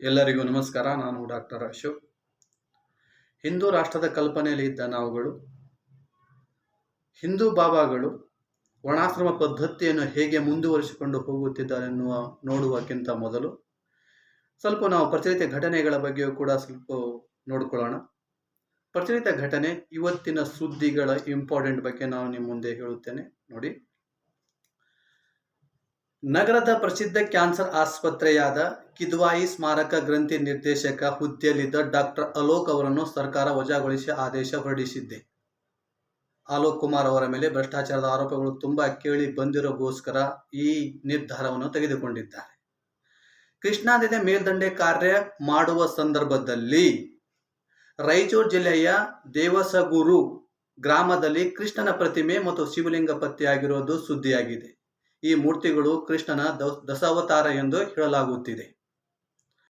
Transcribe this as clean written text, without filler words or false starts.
ಎಲ್ಲರಿಗೂ ನಮಸ್ಕಾರ. ನಾನು ಡಾಕ್ಟರ್ ಅಶೋಕ್. ಹಿಂದೂ ರಾಷ್ಟ್ರದ ಕಲ್ಪನೆಯಲ್ಲಿ ಇದ್ದ ನಾವುಗಳು ಹಿಂದೂ ಬಾಬಾಗಳು ವರ್ಣಾಶ್ರಮ ಪದ್ಧತಿಯನ್ನು ಹೇಗೆ ಮುಂದುವರಿಸಿಕೊಂಡು ಹೋಗುತ್ತಿದ್ದಾರೆ ಎನ್ನುವ ನೋಡುವಕ್ಕಿಂತ ಮೊದಲು ಸ್ವಲ್ಪ ನಾವು ಪ್ರಚಲಿತ ಘಟನೆಗಳ ಬಗ್ಗೆಯೂ ಕೂಡ ಸ್ವಲ್ಪ ನೋಡಿಕೊಳ್ಳೋಣ. ಪ್ರಚಲಿತ ಘಟನೆ, ಇವತ್ತಿನ ಸುದ್ದಿಗಳ ಇಂಪಾರ್ಟೆಂಟ್ ಬಗ್ಗೆ ನಾನು ನಿಮ್ಮ ಮುಂದೆ ಹೇಳುತ್ತೇನೆ. ನೋಡಿ, ನಗರದ ಪ್ರಸಿದ್ಧ ಕ್ಯಾನ್ಸರ್ ಆಸ್ಪತ್ರೆಯಾದ ಕಿದ್ವಾಯಿ ಸ್ಮಾರಕ ಗ್ರಂಥಿ ನಿರ್ದೇಶಕ ಹುದ್ದೆಯಲ್ಲಿದ್ದ ಡಾಕ್ಟರ್ ಅಲೋಕ್ ಅವರನ್ನು ಸರ್ಕಾರ ವಜಾಗೊಳಿಸಿ ಆದೇಶ ಹೊರಡಿಸಿದೆ. ಅಲೋಕ್ ಕುಮಾರ್ ಅವರ ಮೇಲೆ ಭ್ರಷ್ಟಾಚಾರದ ಆರೋಪಗಳು ತುಂಬಾ ಕೇಳಿ ಬಂದಿರೋಗೋಸ್ಕರ ಈ ನಿರ್ಧಾರವನ್ನು ತೆಗೆದುಕೊಂಡಿದ್ದಾರೆ. ಕೃಷ್ಣಾ ನದಿ ಮೇಲ್ದಂಡೆ ಕಾರ್ಯ ಮಾಡುವ ಸಂದರ್ಭದಲ್ಲಿ ರಾಯಚೂರು ಜಿಲ್ಲೆಯ ದೇವಸಗೂರು ಗ್ರಾಮದಲ್ಲಿ ಕೃಷ್ಣನ ಪ್ರತಿಮೆ ಮತ್ತು ಶಿವಲಿಂಗ ಪತ್ತೆಯಾಗಿರೋದು ಸುದ್ದಿಯಾಗಿದೆ. ಈ ಮೂರ್ತಿಗಳು ಕೃಷ್ಣನ ದಶಾವತಾರ ಎಂದು ಹೇಳಲಾಗುತ್ತಿದೆ.